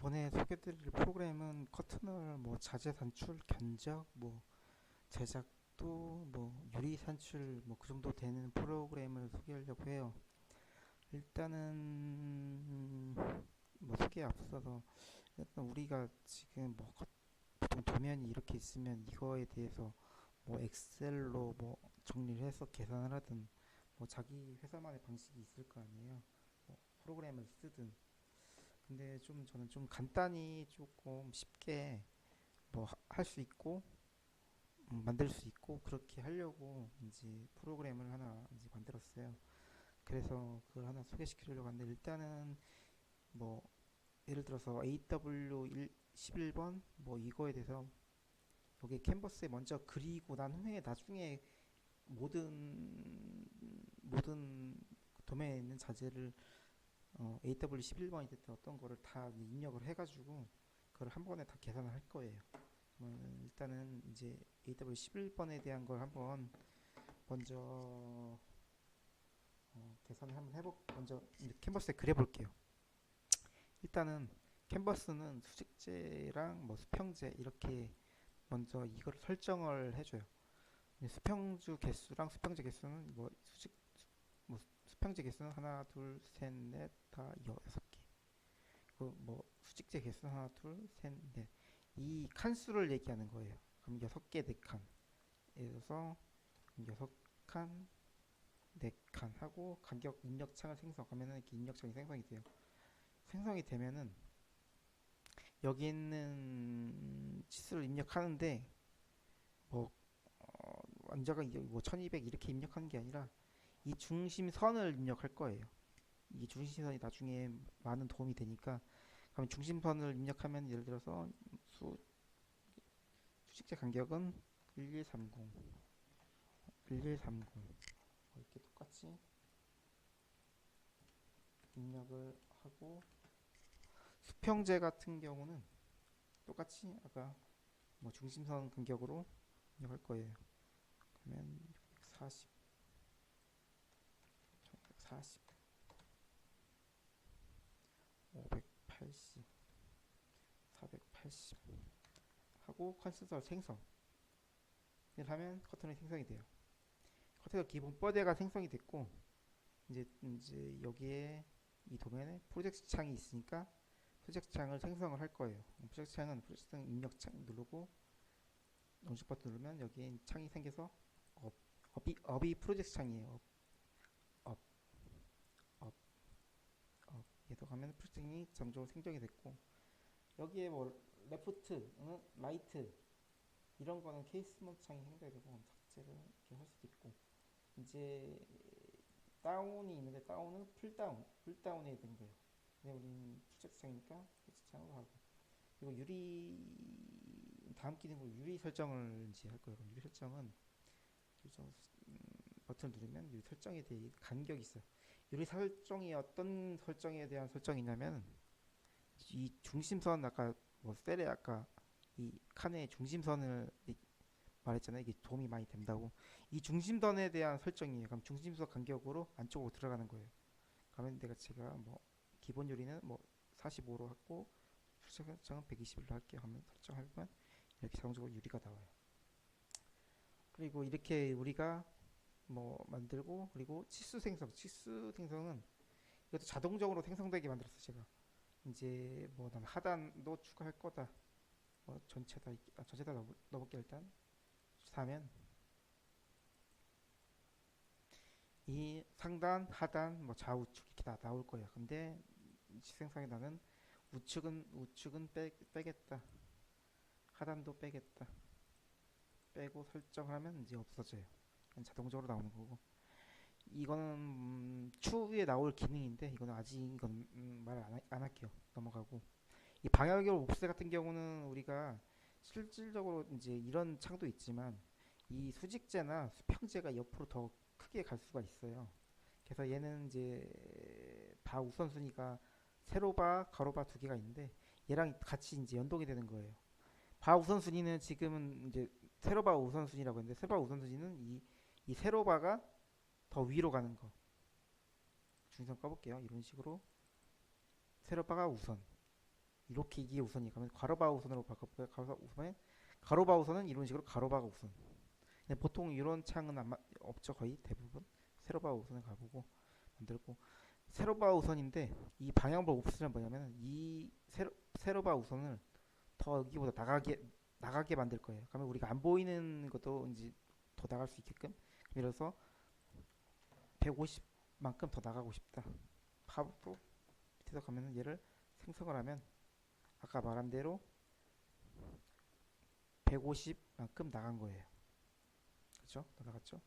이번에 소개드릴 프로그램은 커트널, 자재 산출, 견적, 제작도, 유리 산출, 그 정도 되는 프로그램을 소개하려고 해요. 일단은 소개에 앞서서 일단 우리가 지금 보통 도면이 이렇게 있으면 이거에 대해서 엑셀로 정리를 해서 계산을 하든 자기 회사만의 방식이 있을 거 아니에요. 프로그램을 쓰든. 근데 저는 좀 간단히 조금 쉽게 할 수 있고 만들 수 있고 그렇게 하려고 이제 프로그램을 하나 이제 만들었어요. 그래서 그걸 하나 소개시키려고 하는데 일단은 뭐 예를 들어서 AW 11번 이거에 대해서 여기 캔버스에 먼저 그리고 난 후에 나중에 모든 도면에 있는 자재를 AW11번이 됐든 어떤 거를 다 입력을 해가지고 그걸 한 번에 다 계산을 할 거예요. 일단은 이제 AW11번에 대한 걸 한번 먼저 계산을 한번 먼저 캔버스에 그려볼게요. 일단은 캔버스는 수직재랑 수평재 이렇게 먼저 이걸 설정을 해줘요. 수평주 개수랑 수평재 개수는 수평재 개수는 하나, 둘, 셋, 넷, 다 여섯 개. 수직재 개수는 하나, 둘, 셋, 넷. 이 칸수를 얘기하는 거예요. 그럼 여섯 개, 네 칸. 예를 들어서 여섯 칸, 네 칸 하고 간격 입력창을 생성하면은 이렇게 입력창이 생성이 돼요. 생성이 되면은 여기 있는 치수를 입력하는데 뭐 완자가 1200 이렇게 입력하는 게 아니라 이 중심선을 입력할 거예요. 이 중심선이 나중에 많은 도움이 되니까 그럼 중심선을 입력하면 예를 들어서 수직재 간격은 1130 1130 이렇게 똑같이 입력을 하고 수평재 같은 경우는 똑같이 아까 중심선 간격으로 입력할 거예요. 그러면 640 440 580 480 하고 컨센서 생성 을 하면 커튼이 생성이 돼요. 커튼의 기본 뻗대가 생성이 됐고 이제 여기에 이 도면에 프로젝트 창이 있으니까 프로젝트 창을 생성을 할 거예요. 프로젝트 창은 프로젝트 입력 창 누르고 연습 버튼 누르면 여기에 창이 생겨서 업이 프로젝트 창이에요. 업, 업, 업. 계속 하면 프로젝트 창이 점점 생성이 됐고 여기에 레프트, 라이트 이런 거는 케이스 모드 창이 생성이 되고 삭제를 이렇게 할 수도 있고 이제 다운이 있는데 다운은 풀다운이 된 거예요. 근데 우리는 프로젝트 창이니까 프로젝트 창으로 하고 그리고 다음 기능으로 유리 설정을 이제 할 거예요. 유리 설정 버튼 누르면 유리 설정에 대해 간격이 있어요. 유리 설정이 어떤 설정에 대한 설정이냐면 이 중심선 아까 셀에 아까 이 칸의 중심선을 말했잖아요. 이게 도움이 많이 된다고. 이 중심선에 대한 설정이에요. 그럼 중심선 간격으로 안쪽으로 들어가는 거예요. 그러면 제가 기본 유리는 45로 하고 설정은 121로 할게요. 하면 설정하면 이렇게 자동적으로 유리가 나와요. 그리고 이렇게 우리가 만들고 그리고 치수 생성은 이것도 자동적으로 생성되게 만들었어 제가. 이제 난 하단도 추가할 거다. 전체 다 넣어볼게 일단. 사면 이 상단, 하단, 좌우측 이렇게 다 나올 거예요. 근데 생성에 나는 우측은 빼겠다. 하단도 빼겠다. 빼고 설정하면 이제 없어져요. 자동적으로 나오는 거고. 이거는 추후에 나올 기능인데 이거는 아직 이건 말 안 할게요. 넘어가고 이 방향별 옵셋 같은 경우는 우리가 실질적으로 이제 이런 창도 있지만 이 수직재나 수평재가 옆으로 더 크게 갈 수가 있어요. 그래서 얘는 이제 바 우선순위가 세로바, 가로바 두 개가 있는데 얘랑 같이 이제 연동이 되는 거예요. 바 우선순위는 지금은 이제 세로바 우선순위라고 했는데 세로바 우선순위는 이 세로바가 더 위로 가는 거. 중심 꺼볼게요. 이런 식으로 세로바가 우선. 이렇게 이게 우선이 가면 가로바 우선으로 바꿔볼까요? 가로바 우선은 이런 식으로 가로바가 우선. 근데 보통 이런 창은 없죠. 거의 대부분 세로바 우선을 가보고 만들고 세로바 우선인데 이 방향볼 옵션은 뭐냐면 이 세로바 우선을 더 여기보다 나가게 만들 거예요. 그러면 우리가 안 보이는 것도 이제 더 나갈 수 있게끔. 예를 들어서 150만큼 더 나가고 싶다. 팝으로 밑에서 가면은 얘를 생성을 하면 아까 말한 대로 150만큼 나간 거예요. 그렇죠? 더 나갔죠?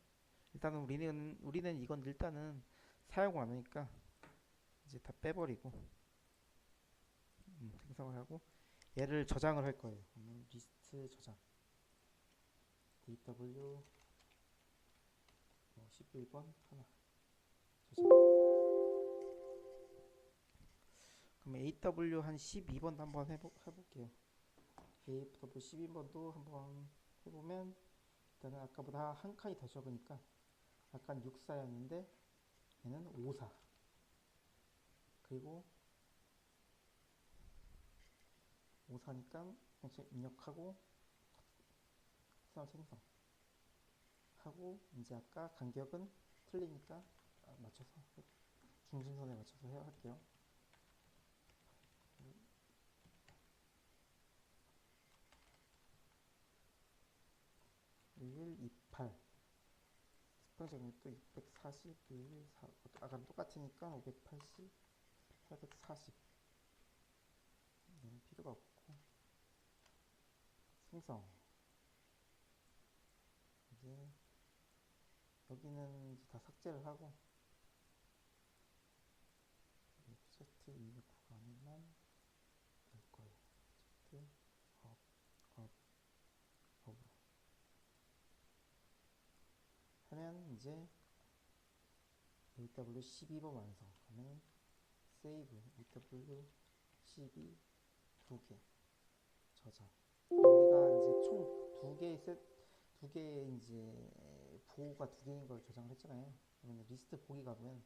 일단은 우리는 이건 일단은 사용을 안 하니까 이제 다 빼버리고 생성을 하고 얘를 저장을 할 거예요. 그러면 리스트 저장 AW 11번 하나 저장. 그럼 AW 한 12번도 한번 해볼게요. AW 12번도 한번 해보면 일단은 아까보다 한 칸이 더 적으니까 아까 64였는데 얘는 54 그리고 54니까 입력하고 생성하고 이제 아까 간격은 틀리니까 맞춰서 중심선에 맞춰서 할게요. 1128 수평적률도 640, 114 아까랑 똑같으니까 580, 840 얘는 필요가 없고 생성 이제 여기는 이제 다 삭제를 하고 프로젝트 입력 구간에만 될 거예요. 프로젝트 업으로 하면 이제 AW 12번 완성. 그러면 세이브 AW 12 2개 저장. 우리가 이제 총 두 개의 이제 보호가 두 개인 걸 저장을 했잖아요. 그러면 리스트 보기 가면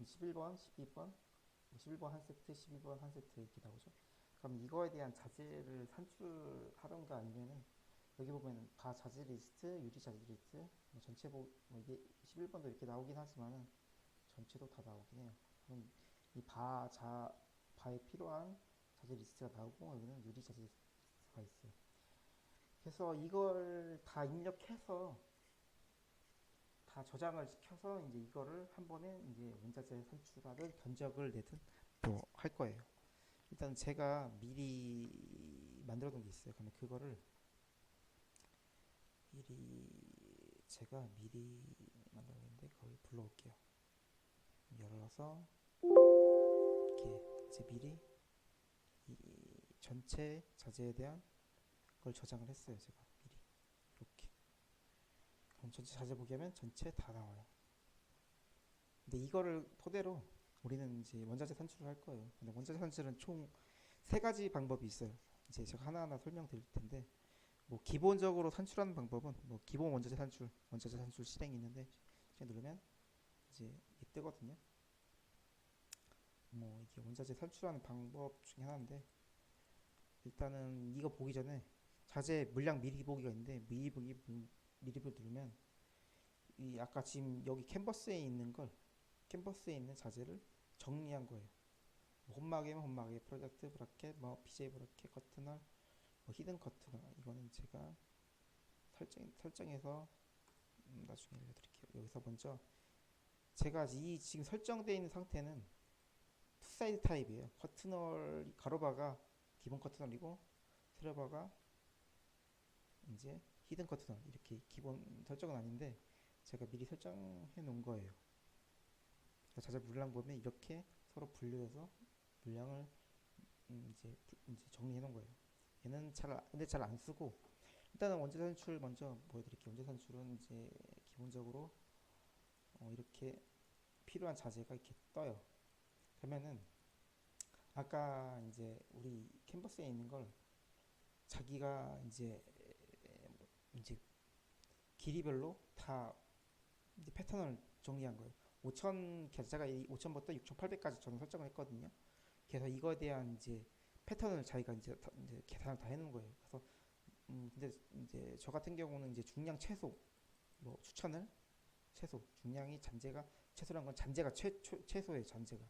11번, 12번, 11번 한 세트, 12번 한 세트 이렇게 나오죠. 그럼 이거에 대한 자재를 산출하던가 아니면은 여기 보면 바 자재 리스트, 유리 자재 리스트, 뭐 전체 뭐 이게 11번도 이렇게 나오긴 하지만은 전체도 다 나오긴 해요. 그럼 이 바에 필요한 자재 리스트가 나오고 여기는 유리 자재 리스트가 있어요. 그래서 이걸 다 입력해서 다 저장을 시켜서 이제 이거를 한 번에 이제 원자재 산출하든 견적을 내든 뭐 할 거예요. 일단 제가 미리 만들어 놓은 게 있어요. 그러면 그거를 제가 미리 만들었는데 거기 불러올게요. 열어서 이렇게 이제 미리 이 전체 자재에 대한 걸 저장을 했어요. 제가 미리 이렇게. 그럼 전체 자재 보기 하면 전체 다 나와요. 근데 이거를 토대로 우리는 이제 원자재 산출을 할 거예요. 근데 원자재 산출은 총 세 가지 방법이 있어요. 이제 제가 하나하나 설명드릴 텐데 뭐 기본적으로 산출하는 방법은 뭐 기본 원자재 산출 실행이 있는데 그냥 누르면 이제 이게 뜨거든요. 뭐 이게 원자재 산출하는 방법 중에 하나인데 일단은 이거 보기 전에 자재 물량 미리 보기가 있는데 미리 보기 누르면 이 아까 지금 여기 캔버스에 있는 자재를 정리한 거예요. 뭐 홈마개면 홈마개, 프로젝트 브라켓, 뭐 PJ 브라켓, 커트널, 뭐 히든 커트널 이거는 제가 설정해서 나중에 알려드릴게요. 여기서 먼저 제가 이 지금 설정되어 있는 상태는 투사이드 타입이에요. 커트널 가로바가 기본 커트널이고 세로바가 이제 히든 커트널 이렇게 기본 설정은 아닌데 제가 미리 설정해 놓은 거예요. 자재 물량 보면 이렇게 서로 분류해서 물량을 이제 정리해 놓은 거예요. 얘는 근데 잘 안 쓰고 일단은 원재 산출 먼저 보여드릴게요. 원재 산출은 이제 기본적으로 이렇게 필요한 자재가 이렇게 떠요. 그러면은 아까 이제 우리 캔버스에 있는 걸 자기가 이제 길이별로 다 이제 패턴을 정리한 거예요. 5,000 계좌가 5,000부터 6,800까지 저는 설정을 했거든요. 그래서 이거에 대한 이제 패턴을 자기가 이제 계산을 다 해놓은 거예요. 그래서 근데 이제 저 같은 경우는 이제 중량 최소 뭐 추천을 최소 중량이 잔재가 최소란 건 잔재가 최소의 잔재가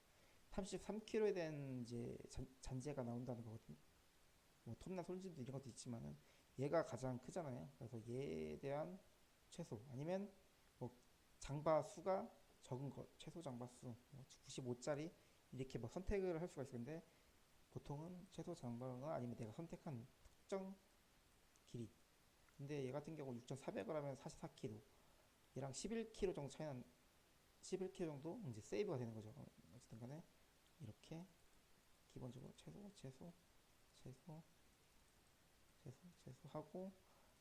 33kg에 대한 이제 잔재가 나온다는 거거든요. 뭐 톱나 손질도 이런 것도 있지만은 얘가 가장 크잖아요. 그래서 얘에 대한 최소 아니면 뭐 장바 수가 적은 것 최소 장바 수 뭐 95짜리 이렇게 뭐 선택을 할 수가 있을 텐데 보통은 최소 장바가 아니면 내가 선택한 특정 길이. 근데 얘 같은 경우 6,400을 하면 44kg. 얘랑 11kg 정도 차이는 11kg 정도 이제 세이브가 되는 거죠. 어쨌든 간에 이렇게 기본적으로 최소 하고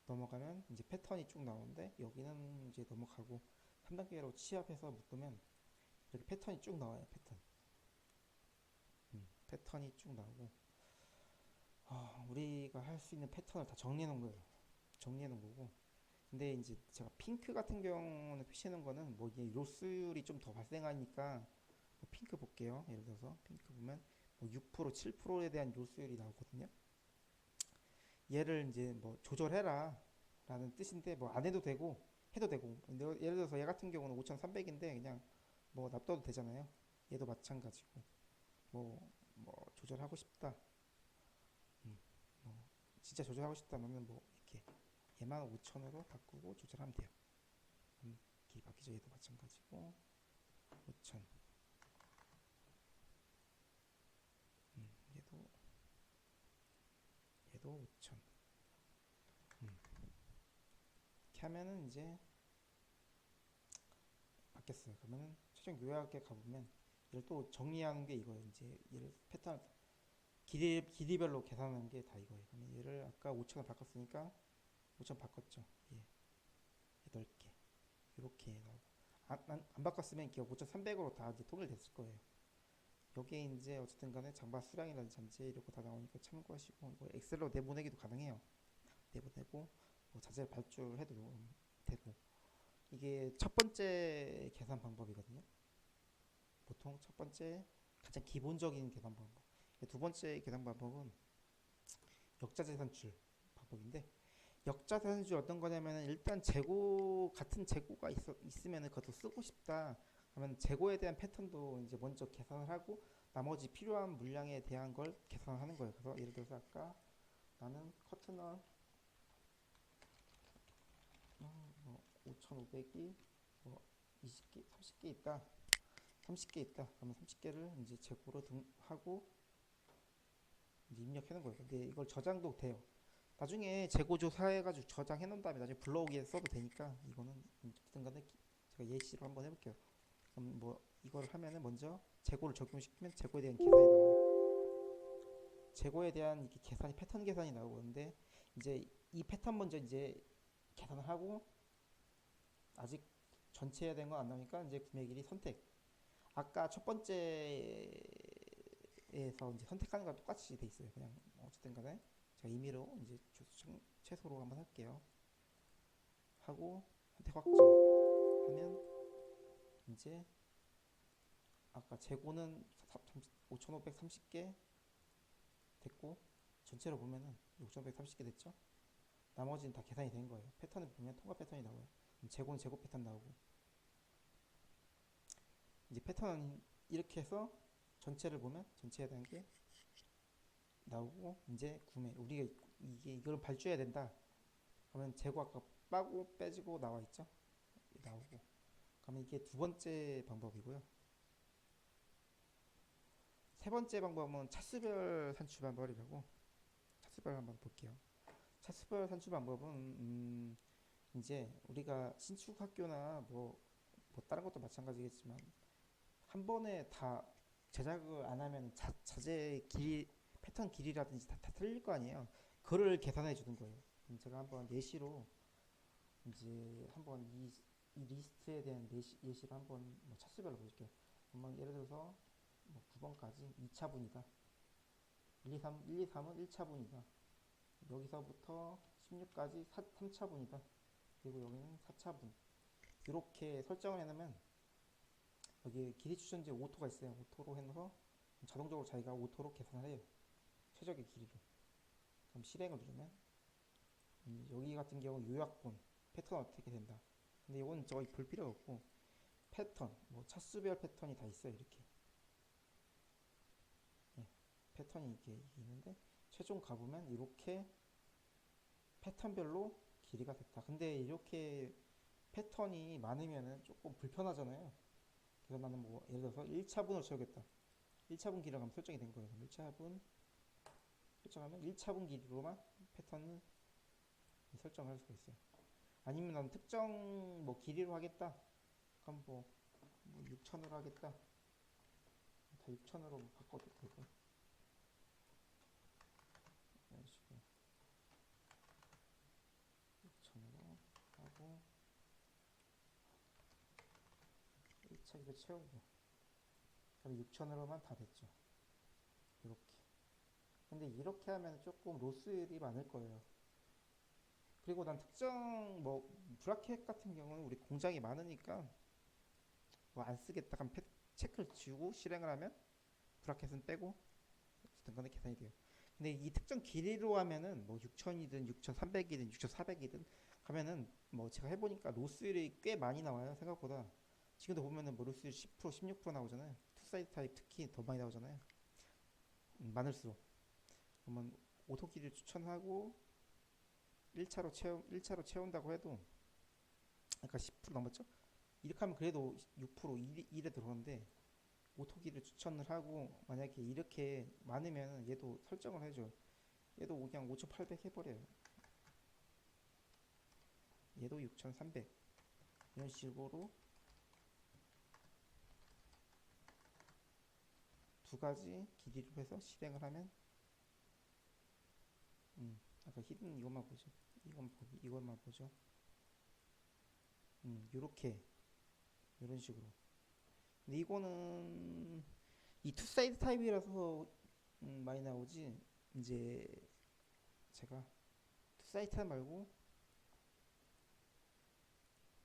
넘어가면 이제 패턴이 쭉 나오는데 여기는 이제 넘어가고 3단계로 취합해서 묶으면 이렇게 패턴이 쭉 나와요. 패턴이 쭉 나오고 우리가 할 수 있는 패턴을 다 정리해 놓은 거예요. 정리해 놓은 거고 근데 이제 제가 핑크 같은 경우는 표시해 놓은 거는 뭐 이게 로스율이 좀 더 발생하니까 뭐 핑크 볼게요. 예를 들어서 핑크 보면 뭐 6%, 7%에 대한 요수율이 나오거든요. 얘를 이제 뭐 조절해라 라는 뜻인데 뭐 안 해도 되고 해도 되고 근데 예를 들어서 얘 같은 경우는 5300인데 그냥 뭐 놔둬도 되잖아요. 얘도 마찬가지고 뭐 조절하고 싶다. 뭐 진짜 조절하고 싶다면은 뭐 이렇게 얘만 5000으로 바꾸고 조절하면 돼요. 길이 바뀌죠. 얘도 마찬가지고 5000 얘도 5000 이렇게 하면은 이제 바뀌었어요. 그러면은 최종 요약에 가보면 얘를 또 정리하는 게 이거예요. 이제 얘를 패턴 길이별로 계산하는 게 다 이거예요. 그러면 얘를 아까 5000을 바꿨으니까 5000 바꿨죠. 예, 8개 이렇게 나오고 안 바꿨으면 기억 5300으로 다 이제 통일됐을 거예요. 여기에 이제 어쨌든 간에 장바 수량이라든지 잔재 이런 거 다 나오니까 참고하시고 이거 엑셀로 내보내기도 가능해요. 내보내고 뭐 자재 발주해도 되고 이게 첫 번째 계산 방법이거든요. 보통 첫 번째 가장 기본적인 계산 방법. 두 번째 계산 방법은 역자재 산출 방법인데 역자재 산출 어떤 거냐면 일단 재고 같은 재고가 있으면 그것도 쓰고 싶다. 그러면 재고에 대한 패턴도 이제 먼저 계산을 하고 나머지 필요한 물량에 대한 걸 계산하는 거예요. 그래서 예를 들어서 아까 나는 커트너 5,500이 뭐 20개, 30개 있다. 30개 있다. 그러면 30개를 이제 재고로 하고 이제 입력해 놓은 거예요. 근데 이걸 저장도 돼요. 나중에 재고 조사해가지고 저장해 놓은 다음에 나중에 불러오기에 써도 되니까 이거는 어쨌든 간에 제가 예시로 한번 해볼게요. 그럼 뭐 이걸 하면은 먼저 재고를 적용시키면 재고에 대한 계산이 나와요. 재고에 대한 이렇게 계산이 패턴 계산이 나오는데 이제 이 패턴 먼저 이제 계산을 하고 아직 전체 해야 되는 건 안 나오니까 이제 구매길이 선택. 아까 첫 번째에서 이제 선택하는 거랑 똑같이 돼 있어요. 그냥 어쨌든 간에 제가 임의로 이제 최소로 한번 할게요. 하고 선택 확정 하면 이제 아까 재고는 5530개 됐고 전체로 보면은 6530개 됐죠. 나머지는 다 계산이 된 거예요. 패턴을 보면 통과 패턴이 나와요. 재고는 재고 패턴 나오고 이제 패턴은 이렇게 해서 전체를 보면 전체에 대한 게 나오고 이제 구매 우리가 이걸 발주해야 된다. 그러면 재고 아까 빠고 빼지고 나와 있죠. 나오고 그러면 이게 두 번째 방법이고요. 세 번째 방법은 차수별 산출 방법이라고 차수별 한번 볼게요. 차수별 산출 방법은 이제 우리가 신축 학교나 뭐 다른 것도 마찬가지겠지만 한 번에 다 제작을 안 하면 자재 길이 패턴 길이라든지 다 틀릴 거 아니에요. 그거를 계산해 주는 거예요. 그럼 제가 한번 예시로 이제 한번 이 리스트에 대한 예시를 한번 뭐 차수별로 보여줄게요. 한번 예를 들어서 뭐 9번까지 2차분이다. 1, 2, 3, 1, 2, 3은 1차분이다. 여기서부터 16까지 3차분이다. 그리고 여기는 4차분. 이렇게 설정을 해놓으면 여기 길이 추천제 오토가 있어요. 오토로 해서 자동적으로 자기가 오토로 계산을 해요. 최적의 길이로. 그럼 실행을 누르면 여기 같은 경우 요약본 패턴 어떻게 된다. 근데 이건 저기 볼 필요가 없고 패턴 뭐 차수별 패턴이 다 있어요. 이렇게 예, 패턴이 이렇게 있는데 최종 가보면 이렇게 패턴별로 길이가 됐다. 근데 이렇게 패턴이 많으면은 조금 불편하잖아요. 그래서 나는 뭐 예를 들어서 1차분으로 채우겠다. 1차분 길이라고 하면 설정이 된 거예요. 1차분 설정하면 1차분 길이로만 패턴을 설정을 할 수가 있어요. 아니면 나는 특정 뭐 길이로 하겠다. 그럼 뭐 6천으로 하겠다. 다 6천으로 바꿔도 되고 이런 식으로 6천으로 하고 1차 기로 채우고 그럼 6천으로만 다 됐죠. 이렇게. 근데 이렇게 하면 조금 로스율이 많을 거예요. 그리고 난 특정 뭐 브라켓 같은 경우는 우리 공장이 많으니까 뭐 안 쓰겠다 하면 체크를 지우고 실행을 하면 브라켓은 빼고 어쨌든 간에 계산이 돼요. 근데 이 특정 길이로 하면은 뭐 6천이든 6,300이든 6,400이든 하면은 뭐 제가 해보니까 로스율이 꽤 많이 나와요. 생각보다. 지금도 보면은 뭐 로스율 10% 16% 나오잖아요. 투사이드 타입 특히 더 많이 나오잖아요. 많을수록. 그러면 오토 길이를 추천하고 1차로 채운다고 해도 아까 10% 넘었죠? 이렇게 하면 그래도 6% 1에 들어오는데 오토기를 추천을 하고 만약에 이렇게 많으면 얘도 설정을 해줘. 얘도 그냥 5800 해버려요. 얘도 6300 이런 식으로 두 가지 길이로 해서 실행을 하면 아까 히든 이것만 보죠. 이것만 보죠. 요렇게 이런 식으로. 근데 이거는 이 투사이드 타입이라서 많이 나오지. 이제 제가 투사이드 타입 말고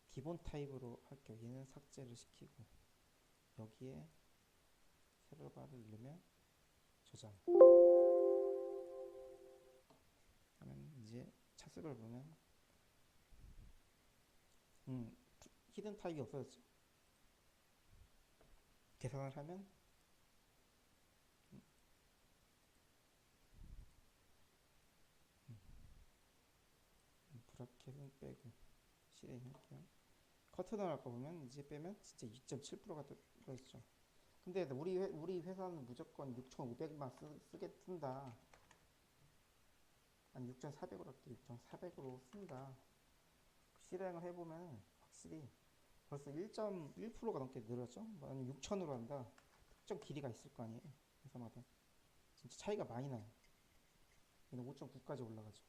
기본 타입으로 할게요. 얘는 삭제를 시키고 여기에 세로바를 누르면 저장 하면 이제 차수별 보면 히든 타입이 없어졌죠. 계산을 하면 브라켓은 빼고 실행할게요. 커튼을 할까 보면 이제 빼면 진짜 2.7%가 들어있죠. 근데 우리 회사는 무조건 6,500만 쓰게 쓴다. 아니 6,400으로 할게. 6,400으로 쓴다. 실행을 해보면 확실히 벌써 1.1%가 넘게 늘었죠. 아니면 6,000으로 한다. 특정 길이가 있을 거 아니에요. 회사마다. 진짜 차이가 많이 나요. 얘는 5.9까지 올라가죠.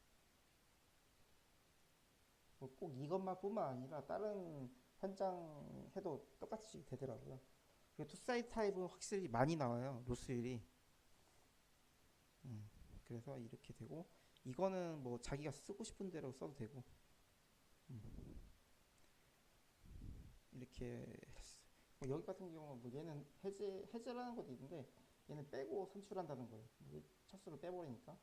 뭐꼭 이것만 뿐만 아니라 다른 현장 해도 똑같이 되더라고요. 그리고 투사이드 타입은 확실히 많이 나와요. 로스율이. 그래서 이렇게 되고 이거는 뭐 자기가 쓰고 싶은 대로 써도 되고 이렇게 뭐 여기 같은 경우는 뭐 얘는 해제라는 것도 있는데 얘는 빼고 선출한다는 거예요. 뭐 차수를 빼버리니까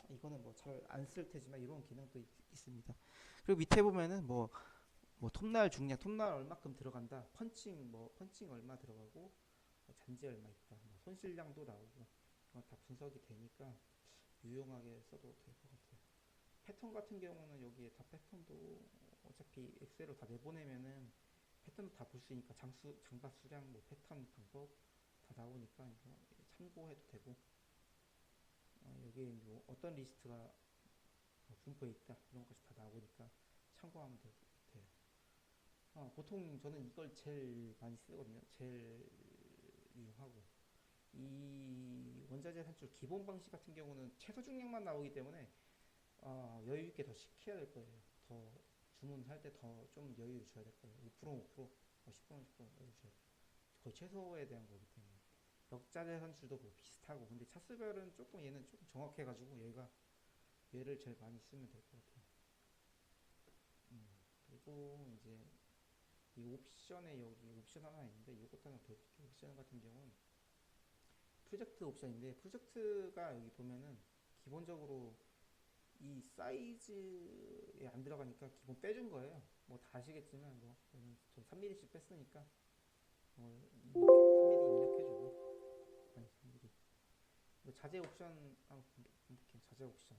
이거는 뭐 잘 안 쓸 테지만 이런 기능도 있습니다. 그리고 밑에 보면은 뭐 톱날 중량, 톱날 얼마큼 들어간다, 펀칭 얼마 들어가고 잔재 얼마 있다, 뭐 손실량도 나오고 이건 다 분석이 되니까 유용하게 써도 될 것 같아요. 패턴 같은 경우는 여기에 다 패턴도 어차피 엑셀로 다 내보내면은 패턴도 다 볼 수 있으니까 장바 수량, 뭐 패턴 방법 다 나오니까 이거 참고해도 되고 여기에 뭐 어떤 리스트가 분포에 있다 이런 것까지 다 나오니까 참고하면 돼요. 보통 저는 이걸 제일 많이 쓰거든요. 제일 유용하고 이 원자재 산출 기본 방식 같은 경우는 최소 중량만 나오기 때문에 여유 있게 더 시켜야 될 거예요. 더 주문할 때 더 좀 여유를 줘야 될 거예요. 5% 5% 10% 10% 여유 줘야 돼요. 거의 최소에 대한 거기 때문에 역자재 산출도 뭐 비슷하고 근데 차수별은 조금 얘는 조금 정확해가지고 얘를 제일 많이 쓰면 될 것 같아요. 그리고 이제 이 옵션에 여기 옵션 하나 있는데 이것도 하나 더 드릴게요. 옵션 같은 경우는 프로젝트 옵션인데 프로젝트가 여기 보면은 기본적으로 이 사이즈에 안 들어가니까 기본 빼준 거예요. 뭐 다 아시겠지만 뭐 저는 좀 3mm씩 뺐으니까 입력 3mm 입력해주고 아니 3mm 자재 옵션 한번 볼게요. 자재 옵션